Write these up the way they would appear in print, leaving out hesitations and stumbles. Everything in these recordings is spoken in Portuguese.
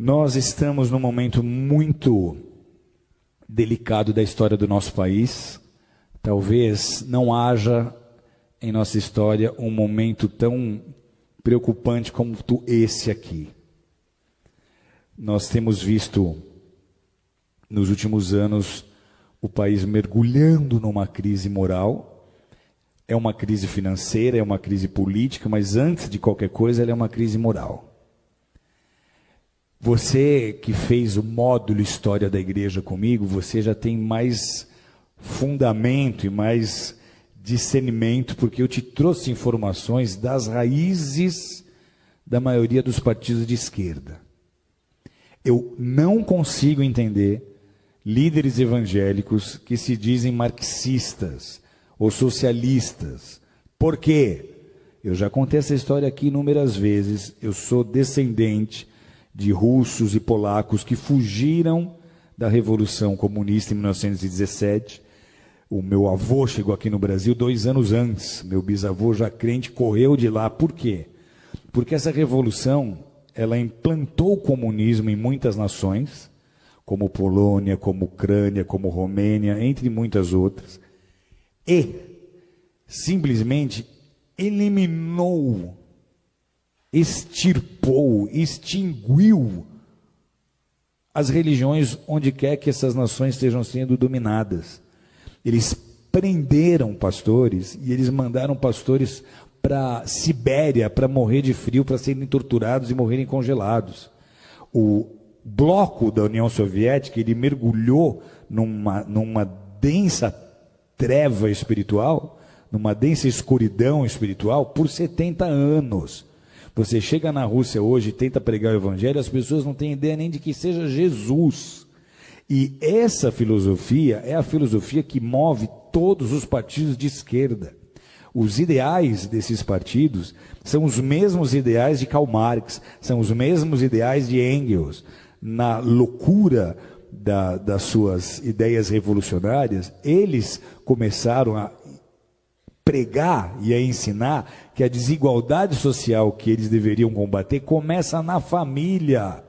Nós estamos num momento muito delicado da história do nosso país. Talvez não haja em nossa história um momento tão preocupante como esse aqui. Nós temos visto, nos últimos anos, o país mergulhando numa crise moral. É uma crise financeira, é uma crise política, mas antes de qualquer coisa, ela é uma crise moral. Você que fez o módulo História da Igreja comigo, você já tem mais fundamento e mais discernimento, porque eu te trouxe informações das raízes da maioria dos partidos de esquerda. Eu não consigo entender líderes evangélicos que se dizem marxistas ou socialistas. Por quê? Eu já contei essa história aqui inúmeras vezes. Eu sou descendente de russos e polacos que fugiram da Revolução Comunista em 1917. O meu avô chegou aqui no Brasil 2 anos antes. Meu bisavô, já crente, correu de lá. Por quê? Porque essa revolução, ela implantou o comunismo em muitas nações, como Polônia, como Ucrânia, como Romênia, entre muitas outras, e simplesmente eliminou, extirpou, extinguiu as religiões onde quer que essas nações estejam sendo dominadas. Eles prenderam pastores e eles mandaram pastores para Sibéria para morrer de frio, para serem torturados e morrerem congelados. O bloco da União Soviética, ele mergulhou numa densa treva espiritual, numa densa escuridão espiritual por 70 anos. Você chega na Rússia hoje e tenta pregar o evangelho, as pessoas não têm ideia nem de que seja Jesus. E essa filosofia é a filosofia que move todos os partidos de esquerda. Os ideais desses partidos são os mesmos ideais de Karl Marx, são os mesmos ideais de Engels. Na loucura das suas ideias revolucionárias, eles começaram a pregar e a ensinar que a desigualdade social que eles deveriam combater começa na família.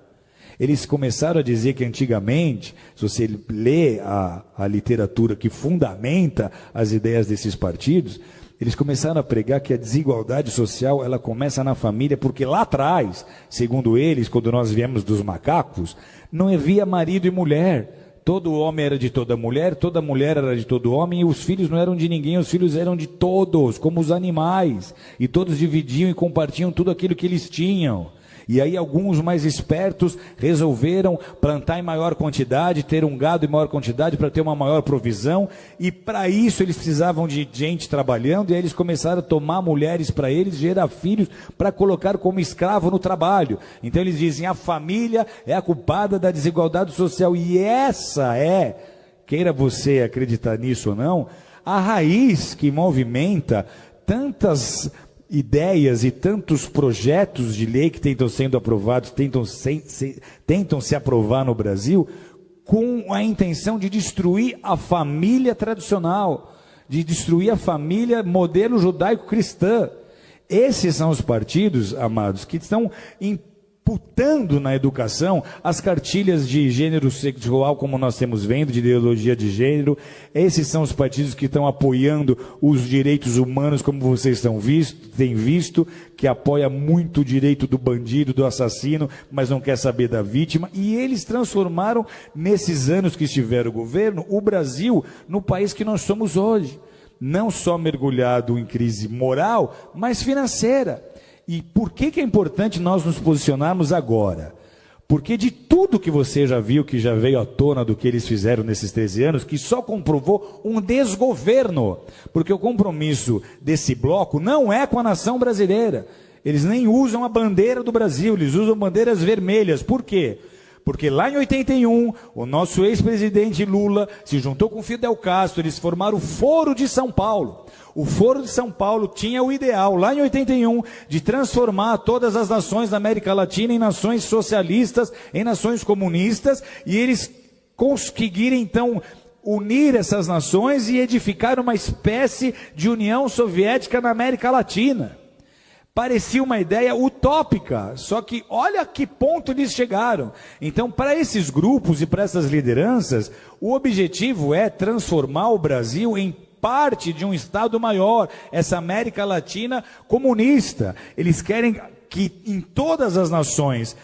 Eles começaram a dizer que antigamente, se você lê a literatura que fundamenta as ideias desses partidos, eles começaram a pregar que a desigualdade social ela começa na família, porque lá atrás, segundo eles, quando nós viemos dos macacos, não havia marido e mulher. Todo homem era de toda mulher era de todo homem, e os filhos não eram de ninguém, os filhos eram de todos, como os animais. E todos dividiam e compartilham tudo aquilo que eles tinham. E aí alguns mais espertos resolveram plantar em maior quantidade, ter um gado em maior quantidade para ter uma maior provisão, e para isso eles precisavam de gente trabalhando, e aí eles começaram a tomar mulheres para eles, gerar filhos para colocar como escravo no trabalho. Então eles dizem, a família é a culpada da desigualdade social, e essa é, queira você acreditar nisso ou não, a raiz que movimenta tantas ideias e tantos projetos de lei que tentam sendo aprovados, tentam se aprovar no Brasil, com a intenção de destruir a família tradicional, de destruir a família modelo judaico-cristã. Esses são os partidos, amados, que estão imputando na educação as cartilhas de gênero sexual, como nós temos vendo, de ideologia de gênero. Esses são os partidos que estão apoiando os direitos humanos, como vocês têm visto, que apoia muito o direito do bandido, do assassino, mas não quer saber da vítima. E eles transformaram, nesses anos que estiveram o governo, o Brasil no país que nós somos hoje. Não só mergulhado em crise moral, mas financeira. E por que é importante nós nos posicionarmos agora? Porque de tudo que você já viu, que já veio à tona do que eles fizeram nesses 13 anos, que só comprovou um desgoverno. Porque o compromisso desse bloco não é com a nação brasileira. Eles nem usam a bandeira do Brasil, eles usam bandeiras vermelhas. Por quê? Porque lá em 81, o nosso ex-presidente Lula se juntou com Fidel Castro, eles formaram o Foro de São Paulo. O Foro de São Paulo tinha o ideal, lá em 81, de transformar todas as nações da América Latina em nações socialistas, em nações comunistas, e eles conseguiram, então, unir essas nações e edificar uma espécie de União Soviética na América Latina. Parecia uma ideia utópica, só que olha a que ponto eles chegaram. Então, para esses grupos e para essas lideranças, o objetivo é transformar o Brasil em parte de um Estado maior, essa América Latina comunista. Eles querem que em todas as nações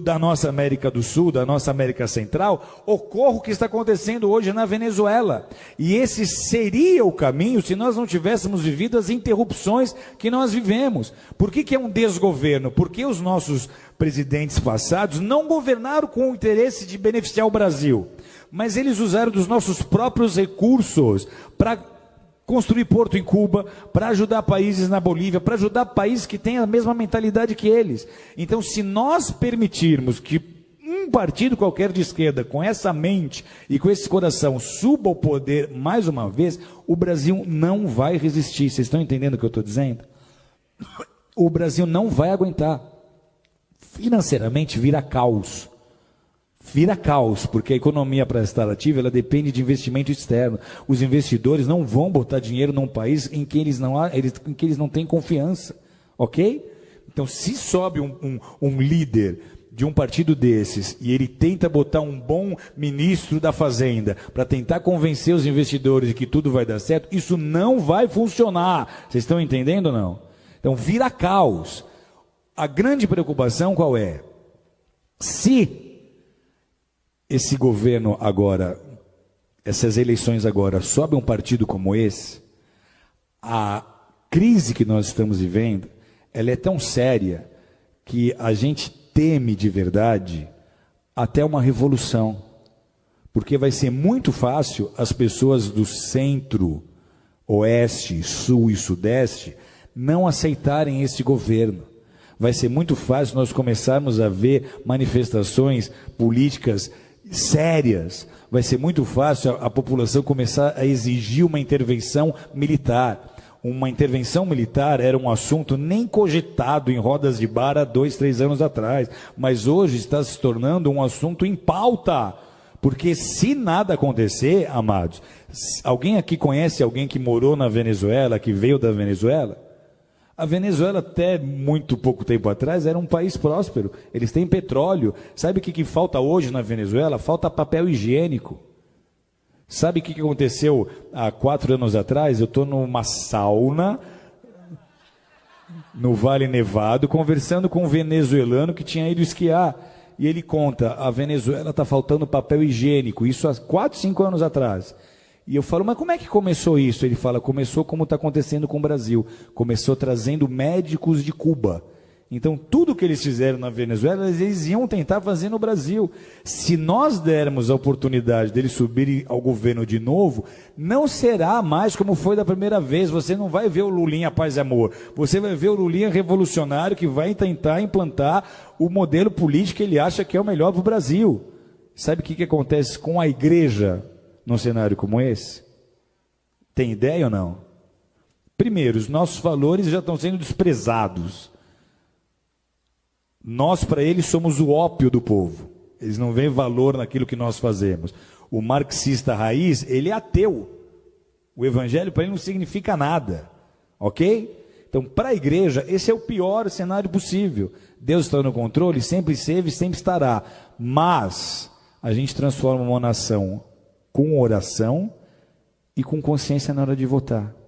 da nossa América do Sul, da nossa América Central, ocorra o que está acontecendo hoje na Venezuela. E esse seria o caminho se nós não tivéssemos vivido as interrupções que nós vivemos. Por que é um desgoverno? Porque os nossos presidentes passados não governaram com o interesse de beneficiar o Brasil, mas eles usaram dos nossos próprios recursos para construir porto em Cuba, para ajudar países na Bolívia, para ajudar países que têm a mesma mentalidade que eles. Então, se nós permitirmos que um partido qualquer de esquerda, com essa mente e com esse coração, suba ao poder mais uma vez, o Brasil não vai resistir. Vocês estão entendendo o que eu estou dizendo? O Brasil não vai aguentar. Financeiramente vira caos. Vira caos, porque a economia para estar ativa, ela depende de investimento externo. Os investidores não vão botar dinheiro num país em que eles não têm confiança, ok? Então, se sobe um líder de um partido desses e ele tenta botar um bom ministro da Fazenda para tentar convencer os investidores de que tudo vai dar certo, isso não vai funcionar. Vocês estão entendendo ou não? Então, vira caos. A grande preocupação qual é? Se esse governo agora, essas eleições agora, sobe um partido como esse, a crise que nós estamos vivendo, ela é tão séria que a gente teme de verdade até uma revolução. Porque vai ser muito fácil as pessoas do centro, oeste, sul e sudeste não aceitarem esse governo. Vai ser muito fácil nós começarmos a ver manifestações políticas sérias. Vai ser muito fácil a população começar a exigir uma intervenção militar. Uma intervenção militar era um assunto nem cogitado em rodas de bar há 2, 3 anos atrás, mas hoje está se tornando um assunto em pauta, porque se nada acontecer, amados, alguém aqui conhece alguém que morou na Venezuela, que veio da Venezuela? A Venezuela, até muito pouco tempo atrás, era um país próspero. Eles têm petróleo. Sabe o que falta hoje na Venezuela? Falta papel higiênico. Sabe o que aconteceu há 4 anos atrás? Eu estou numa sauna, no Vale Nevado, conversando com um venezuelano que tinha ido esquiar. E ele conta, a Venezuela está faltando papel higiênico. Isso há 4, 5 anos atrás. E eu falo, mas como é que começou isso? Ele fala, começou como está acontecendo com o Brasil. Começou trazendo médicos de Cuba. Então, tudo que eles fizeram na Venezuela, eles iam tentar fazer no Brasil. Se nós dermos a oportunidade deles subirem ao governo de novo, não será mais como foi da primeira vez. Você não vai ver o Lulinha paz e amor. Você vai ver o Lulinha revolucionário que vai tentar implantar o modelo político que ele acha que é o melhor para o Brasil. Sabe o que acontece com a igreja num cenário como esse? Tem ideia ou não? Primeiro, os nossos valores já estão sendo desprezados. Nós, para eles, somos o ópio do povo. Eles não veem valor naquilo que nós fazemos. O marxista raiz, ele é ateu. O evangelho para ele não significa nada. Ok? Então, para a igreja, esse é o pior cenário possível. Deus está no controle, sempre esteve e sempre estará. Mas a gente transforma uma nação com oração e com consciência na hora de votar.